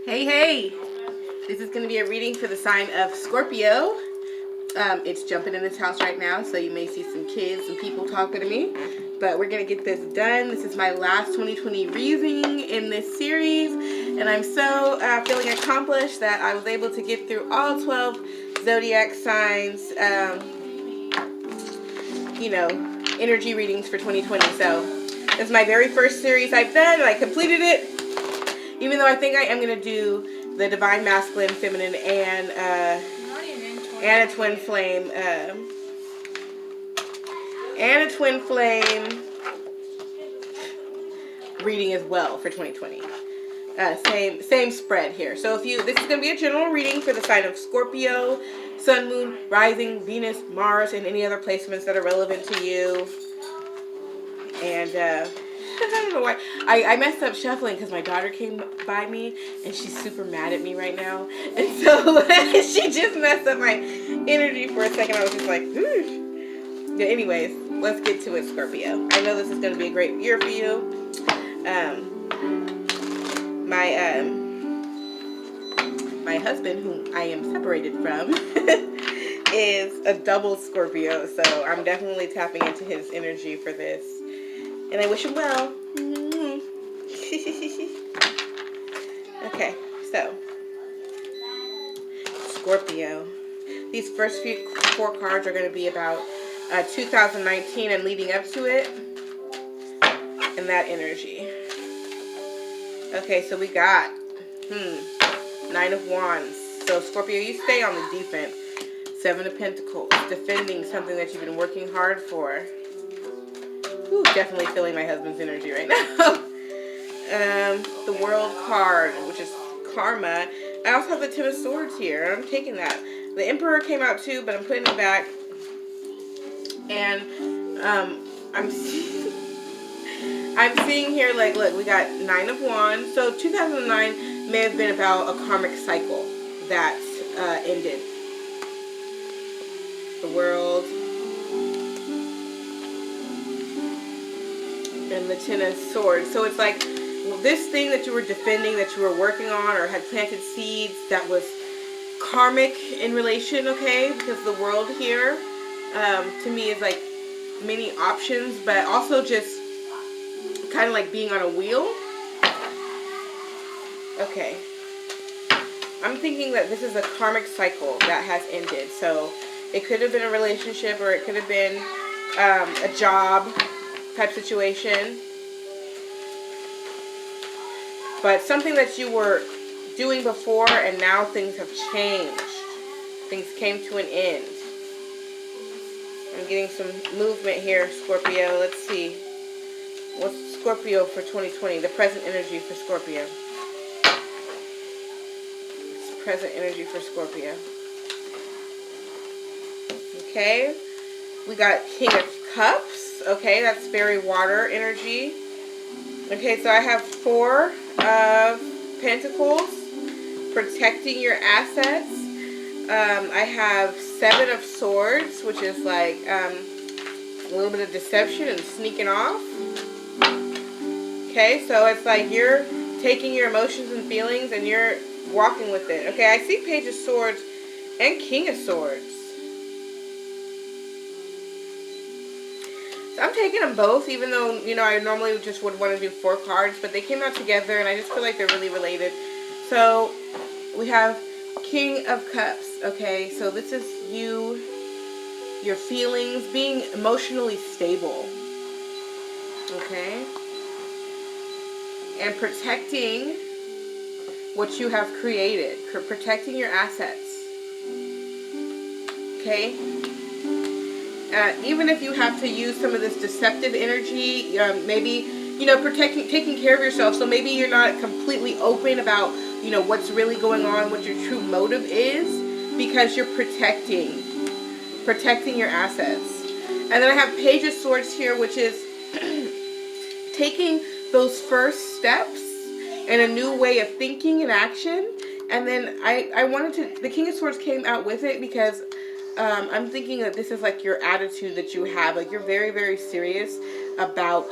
Hey, hey! This is going to be a reading for the sign of Scorpio. It's jumping in this house right now, so you may see some kids and people talking to me. But we're going to get this done. This is my last 2020 reading in this series. And I'm so feeling accomplished that I was able to get through all 12 zodiac signs, energy readings for 2020. So it's my very first series I've done, and I completed it. Even though I think I am going to do the Divine Masculine, Feminine, and a Twin Flame. And a Twin Flame reading as well for 2020. Same spread here. So this is going to be a general reading for the sign of Scorpio, Sun, Moon, Rising, Venus, Mars, and any other placements that are relevant to you. And I don't know why. I messed up shuffling because my daughter came by me and she's super mad at me right now. And so she just messed up my energy for a second. I was just like, ooh. Yeah, anyways, let's get to it, Scorpio. I know this is going to be a great year for you. My husband, whom I am separated from, is a double Scorpio. So I'm definitely tapping into his energy for this. And I wish him well. Okay, so Scorpio. These first four cards are going to be about 2019 and leading up to it. And that energy. Okay, so we got 9 of Wands. So Scorpio, you stay on the defense. 7 of Pentacles. Defending something that you've been working hard for. Ooh, definitely feeling my husband's energy right now. The World card, which is karma. I also have the 10 of Swords here. I'm taking that. The Emperor came out too, but I'm putting it back. And I'm seeing here, like, look, we got 9 of Wands. So 2009 may have been about a karmic cycle that ended. The World. And the 10 of Swords. So it's like this thing that you were defending, that you were working on or had planted seeds that was karmic in relation, okay? Because the World here to me is like many options, but also just kind of like being on a wheel. Okay. I'm thinking that this is a karmic cycle that has ended. So it could have been a relationship, or it could have been a job type situation, but something that you were doing before and now things have changed. Things came to an end. I'm getting some movement here, Scorpio. Let's see. What's Scorpio for 2020? The present energy for Scorpio. It's present energy for Scorpio. Okay. We got King of Cups. Okay, that's very water energy. Okay, so I have 4 of Pentacles, protecting your assets. I have 7 of Swords, which is like a little bit of deception and sneaking off. Okay, so it's like you're taking your emotions and feelings and you're walking with it. Okay, I see Page of Swords and King of Swords. So I'm taking them both, even though, I normally just would want to do 4 cards, but they came out together, and I just feel like they're really related. So we have King of Cups, okay? So this is you, your feelings, being emotionally stable, okay? And protecting what you have created, protecting your assets, okay? Even if you have to use some of this deceptive energy, maybe, taking care of yourself. So maybe you're not completely open about, what's really going on, what your true motive is, because you're protecting your assets. And then I have Page of Swords here, which is taking those first steps in a new way of thinking and action. And then the King of Swords came out with it because I'm thinking that this is like your attitude that you have. Like you're very, very serious about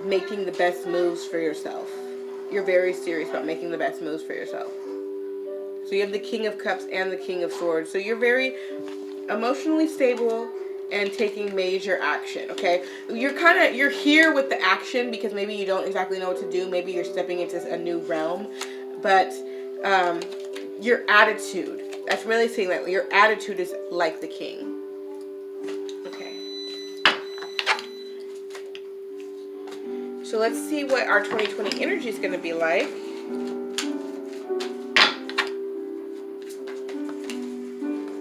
making the best moves for yourself. You're very serious about making the best moves for yourself. So you have the King of Cups and the King of Swords. So you're very emotionally stable and taking major action, okay? You're here with the action because maybe you don't exactly know what to do. Maybe you're stepping into a new realm. But your attitude, that's really saying that your attitude is like the king. Okay. So let's see what our 2020 energy is going to be like.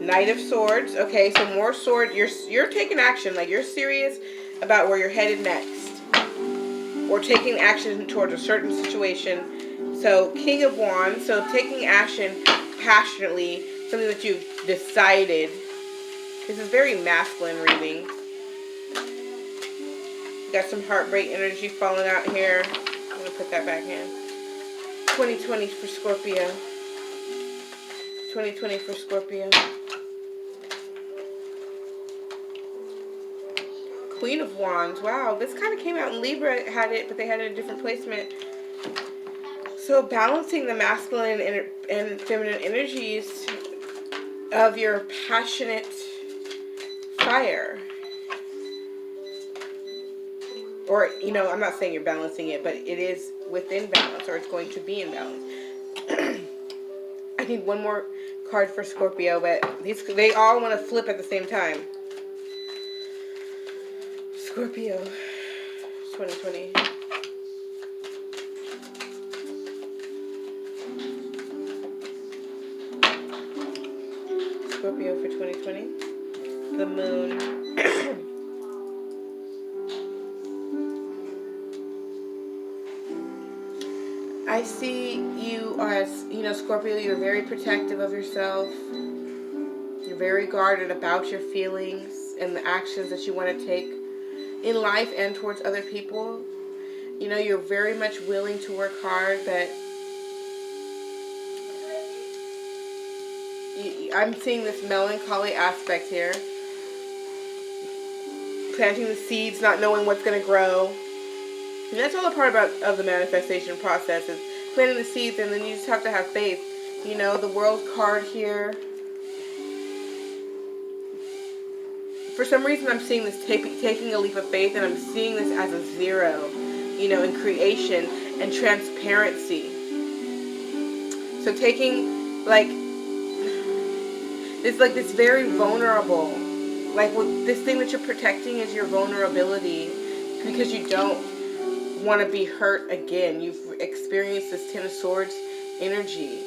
Knight of Swords. Okay, so more sword. You're taking action. Like, you're serious about where you're headed next, or taking action towards a certain situation. So King of Wands. So taking action passionately, something that you've decided. This is very masculine reading. Got some heartbreak energy falling out here. I'm gonna put that back in. 2020 for Scorpio. 2020 for Scorpio. Queen of Wands. Wow, this kind of came out in Libra, had it, but they had it in a different placement. So balancing the masculine and feminine energies of your passionate fire. Or, you know, I'm not saying you're balancing it, but it is within balance, or it's going to be in balance. I need one more card for Scorpio, but they all want to flip at the same time. Scorpio, 2020. Scorpio for 2020. The moon. I see you as, you know, Scorpio, you're very protective of yourself. You're very guarded about your feelings and the actions that you want to take in life and towards other people. You know, you're very much willing to work hard, but I'm seeing this melancholy aspect here. Planting the seeds, not knowing what's going to grow. And that's all a part of the manifestation process, is planting the seeds, and then you just have to have faith. You know, the World card here. For some reason, I'm seeing this taking a leap of faith, and I'm seeing this as a 0, you know, in creation and transparency. So taking, like, it's like this very vulnerable, like, this thing that you're protecting is your vulnerability, because you don't want to be hurt again. You've experienced this 10 of Swords energy,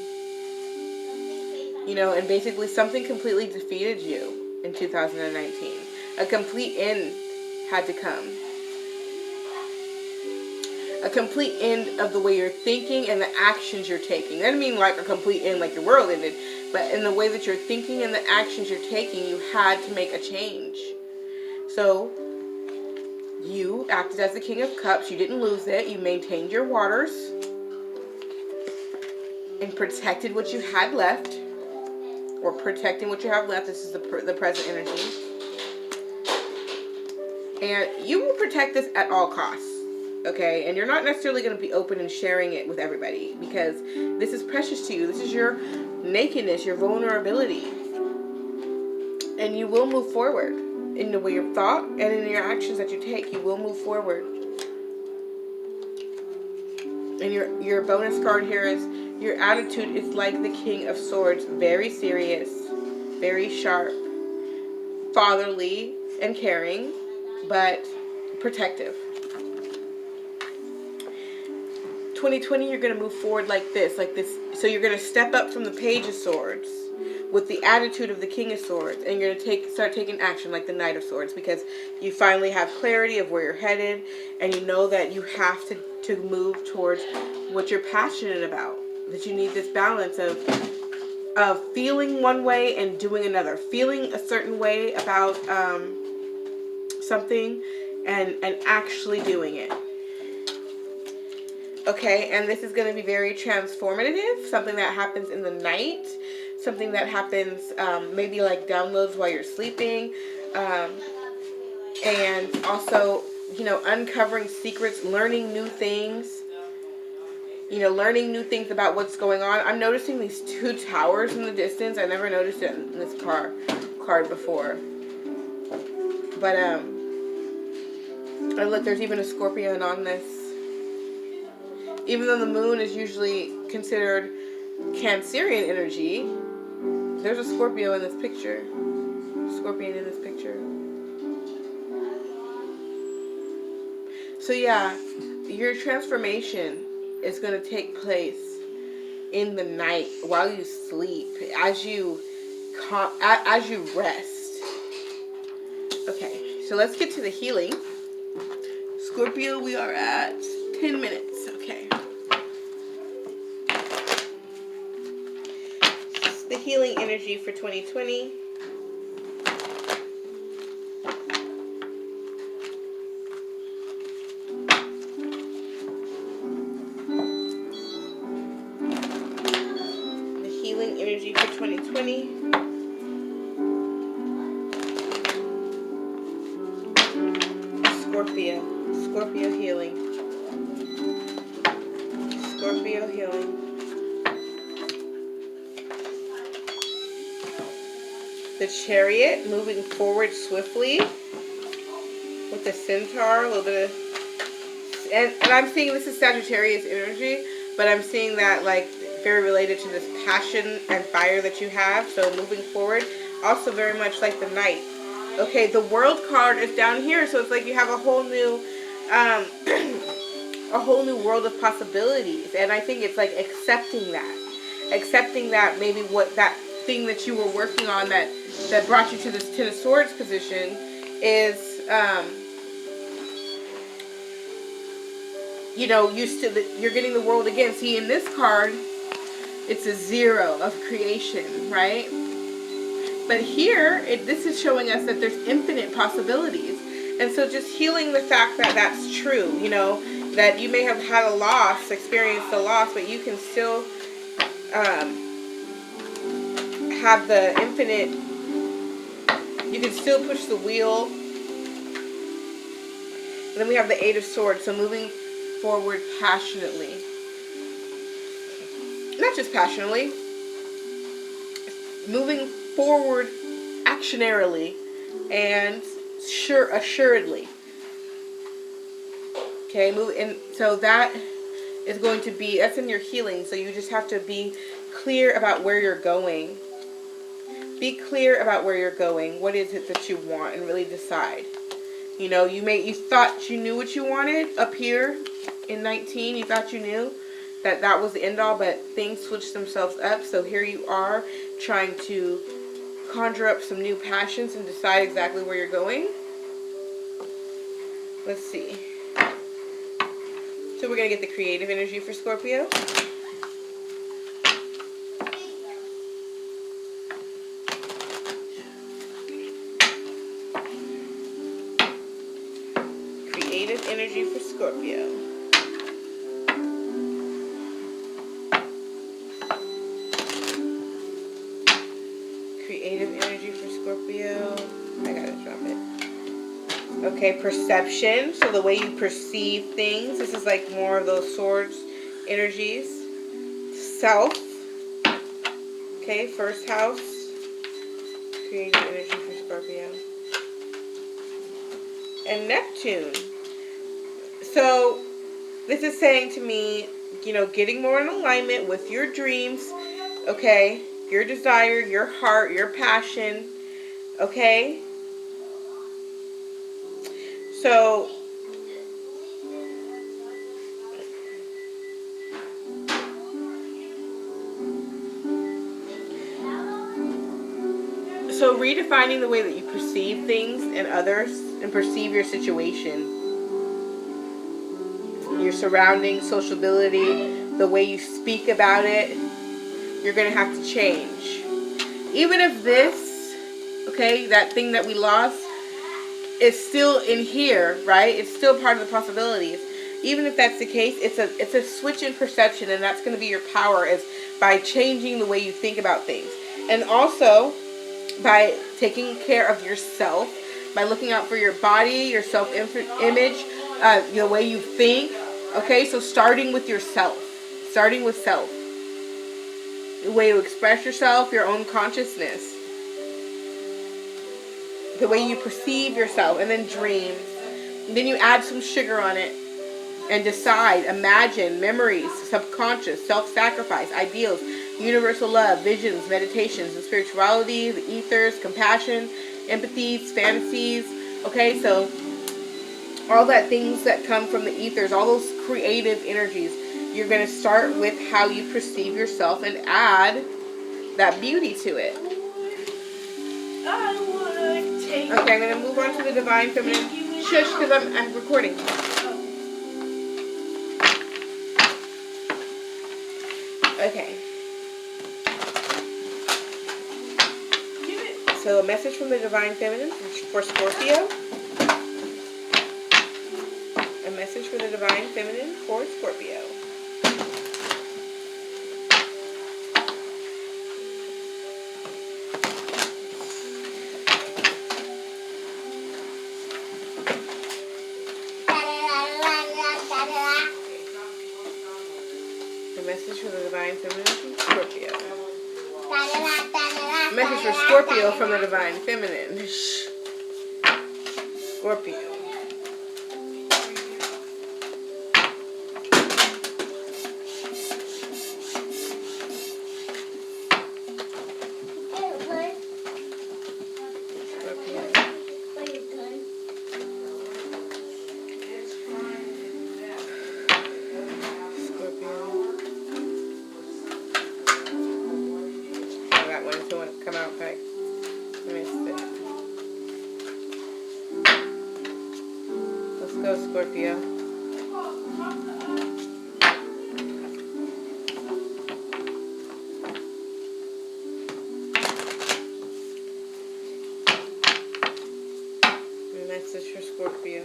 you know, and basically something completely defeated you in 2019. A complete end had to come. A complete end of the way you're thinking and the actions you're taking. That doesn't mean like a complete end like your world ended, but in the way that you're thinking and the actions you're taking, you had to make a change. So you acted as the King of Cups. You didn't lose it. You maintained your waters and protected what you had left, or protecting what you have left. This is the present energy. And you will protect this at all costs, okay? And you're not necessarily going to be open and sharing it with everybody, because this is precious to you. This is your nakedness, your vulnerability. And you will move forward in the way your thought and in your actions that you take. You will move forward. And your bonus card here is, your attitude is like the King of Swords. Very serious, very sharp, fatherly and caring, but protective. 2020, you're going to move forward like this. So you're going to step up from the Page of Swords with the attitude of the King of Swords, and you're going to start taking action like the Knight of Swords, because you finally have clarity of where you're headed, and you know that you have to move towards what you're passionate about. That you need this balance of feeling one way and doing another. Feeling a certain way about something and actually doing it. Okay, and this is going to be very transformative. Something that happens in the night. Something that happens maybe like downloads while you're sleeping. And also, you know, uncovering secrets, learning new things. You know, learning new things about what's going on. I'm noticing these two towers in the distance. I never noticed it in this card before. But, oh, look, there's even a Scorpion on this. Even though the moon is usually considered Cancerian energy, there's a Scorpio in this picture. Scorpion in this picture. So yeah, your transformation is going to take place in the night while you sleep, as you rest. Okay, so let's get to the healing. Scorpio, we are at 10 minutes. Okay. The healing energy for 2020. The healing energy for 2020. Scorpio healing. Scorpio healing. The Chariot, moving forward swiftly with the Centaur, a little bit of, and I'm seeing this is Sagittarius energy, but I'm seeing that like very related to this passion and fire that you have. So moving forward, also very much like the Knight. Okay, the World card is down here, so it's like you have a whole new world of possibilities, and I think it's like accepting that maybe what that thing that you were working on that brought you to this Ten of Swords position is, you know, you're getting the world again. See, in this card, it's a 0 of creation, right? But here, this is showing us that there's infinite possibilities. And so just healing the fact that that's true, you know, that you may have had a loss, experienced a loss, but you can still have the infinite, you can still push the wheel. And then we have the 8 of Swords, so moving forward passionately. Not just passionately, moving forward actionarily and assuredly. Okay, and so that is going to be, that's in your healing, so you just have to be clear about where you're going. Be clear about where you're going. What is it that you want, and really decide. You know, you thought you knew what you wanted up here in 19. You thought you knew that was the end all, but things switched themselves up. So here you are trying to conjure up some new passions and decide exactly where you're going. Let's see. So we're going to get the creative energy for Scorpio. Creative energy for Scorpio. Creative energy for Scorpio. I gotta drop it. Okay, perception. So the way you perceive things. This is like more of those swords energies. Self. Okay, first house. Creative energy for Scorpio. And Neptune. So this is saying to me, you know, getting more in alignment with your dreams. Okay. Your desire, your heart, your passion, okay? So, redefining the way that you perceive things and others and perceive your situation, your surroundings, sociability, the way you speak about it, you're going to have to change. Even if this, okay, that thing that we lost is still in here, right? It's still part of the possibilities. Even if that's the case, it's a switch in perception, and that's going to be your power, is by changing the way you think about things. And also by taking care of yourself, by looking out for your body, your self-image, the way you think. Okay, so starting with yourself. starting with self. The way you express yourself, your own consciousness. The way you perceive yourself, and then dreams. And then you add some sugar on it. And decide, imagine, memories, subconscious, self-sacrifice, ideals, universal love, visions, meditations, and spirituality, the ethers, compassion, empathies, fantasies. Okay, so all that things that come from the ethers, all those creative energies, you're going to start with how you perceive yourself and add that beauty to it. Okay, I'm going to move on to the Divine Feminine. Shush, because I'm recording. Okay. So a message from the Divine Feminine for Scorpio. A message for the Divine Feminine for Scorpio. A message for the Divine Feminine from Scorpio. A message for Scorpio from the Divine Feminine. Scorpio. Come out back. Let me see. Let's go, Scorpio. A message for Scorpio.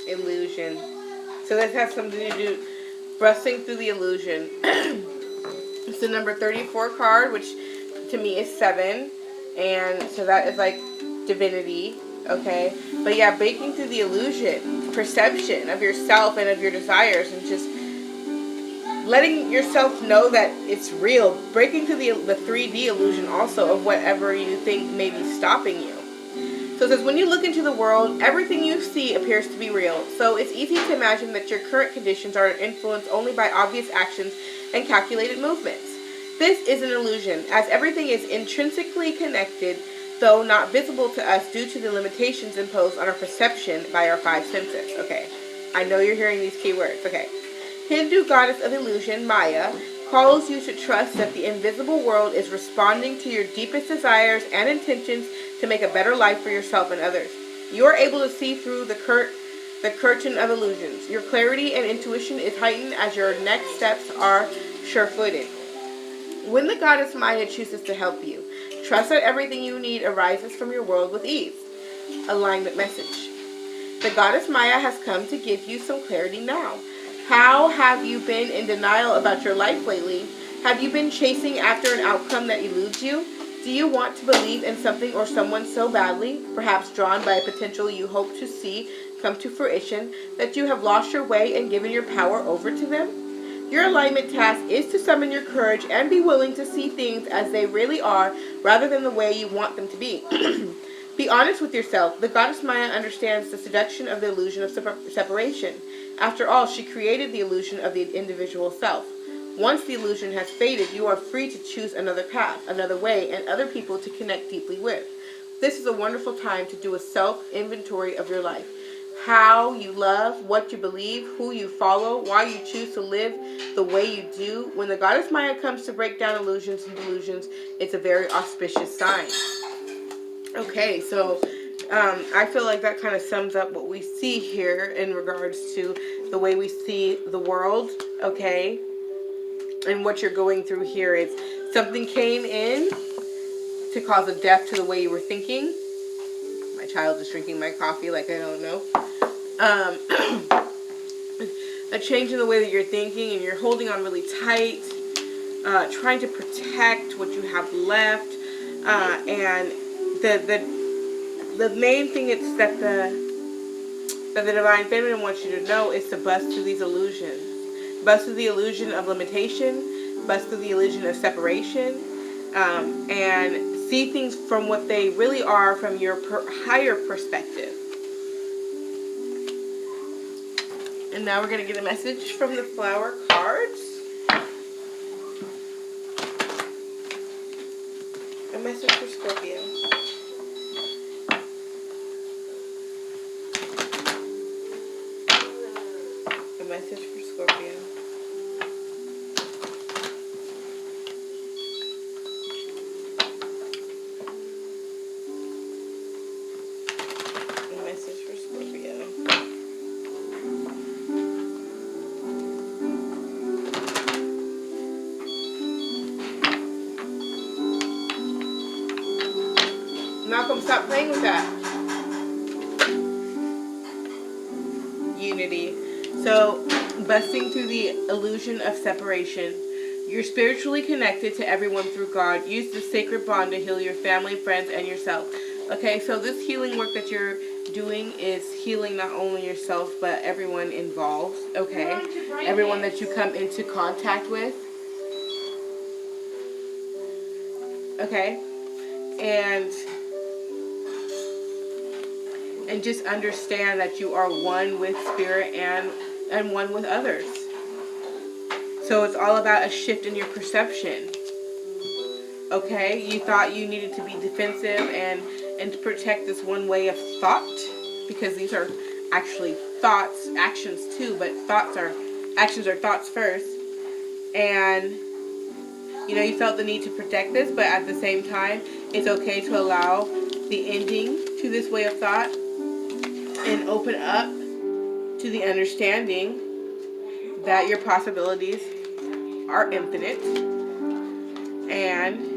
Illusion. So this has something to do busting through the illusion. It's the number 34 card, which to me is 7, and so that is like divinity. Okay, but yeah, breaking through the illusion, perception of yourself and of your desires, and just letting yourself know that it's real. Breaking through the 3D illusion also of whatever you think may be stopping you. So it says, when you look into the world, everything you see appears to be real. So it's easy to imagine that your current conditions are influenced only by obvious actions and calculated movements. This is an illusion, as everything is intrinsically connected, though not visible to us due to the limitations imposed on our perception by our 5 senses. Okay, I know you're hearing these key words. Okay. Hindu goddess of illusion, Maya, calls you to trust that the invisible world is responding to your deepest desires and intentions to make a better life for yourself and others. You are able to see through the curtain of illusions. Your clarity and intuition is heightened as your next steps are sure-footed. When the goddess Maya chooses to help you, trust that everything you need arises from your world with ease. Alignment message. The goddess Maya has come to give you some clarity now. How have you been in denial about your life lately? Have you been chasing after an outcome that eludes you? Do you want to believe in something or someone so badly, perhaps drawn by a potential you hope to see come to fruition, that you have lost your way and given your power over to them? Your alignment task is to summon your courage and be willing to see things as they really are rather than the way you want them to be. Be honest with yourself. The goddess Maya understands the seduction of the illusion of separation. After all, she created the illusion of the individual self. Once the illusion has faded, you are free to choose another path, another way, and other people to connect deeply with. This is a wonderful time to do a self-inventory of your life. How you love, what you believe, who you follow, why you choose to live the way you do. When the goddess Maya comes to break down illusions and delusions, it's a very auspicious sign. Okay, so I feel like that kind of sums up what we see here in regards to the way we see the world, okay? And what you're going through here is something came in to cause a death to the way you were thinking. My child is drinking my coffee like I don't know. A change in the way that you're thinking and you're holding on really tight. trying to protect what you have left, and the main thing is that the Divine Feminine wants you to know is to bust through these illusions. Bust through the illusion of limitation, bust through the illusion of separation, and see things from what they really are from your higher perspective. And now we're going to get a message from the flower cards. A message for Scorpio. A message for Scorpio. A message for Scorpio. Malcolm, stop playing with that. Unity. So, busting through the illusion of separation. You're spiritually connected to everyone through God. Use the sacred bond to heal your family, friends, and yourself. Okay, so this healing work that you're doing is healing not only yourself, but everyone involved. Okay? Everyone that you come into contact with. Okay? And just understand that you are one with spirit and one with others. So it's all about a shift in your perception. Okay? You thought you needed to be defensive and to protect this one way of thought, because these are actually thoughts, actions too, but actions are thoughts first. And you know, you felt the need to protect this, but at the same time, it's okay to allow the ending to this way of thought and open up to the understanding that your possibilities are infinite and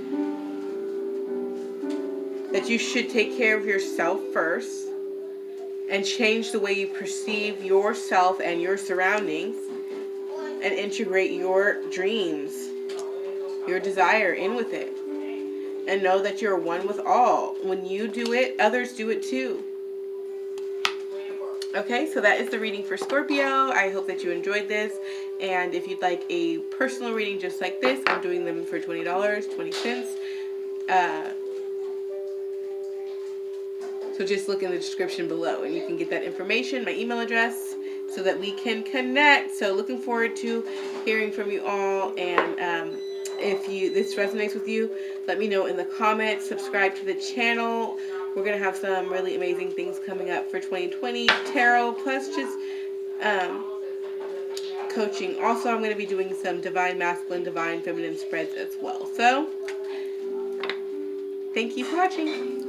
that you should take care of yourself first and change the way you perceive yourself and your surroundings and integrate your dreams, your desire in with it, and know that you're one with all. When you do it, others do it too. Okay, so that is the reading for Scorpio. I hope that you enjoyed this. And if you'd like a personal reading just like this, I'm doing them for $20, 20 cents. So just look in the description below and you can get that information, my email address, so that we can connect. So looking forward to hearing from you all. And if this resonates with you, let me know in the comments. Subscribe to the channel. We're going to have some really amazing things coming up for 2020 tarot, plus just coaching. Also, I'm going to be doing some divine masculine, divine feminine spreads as well. So, thank you for watching.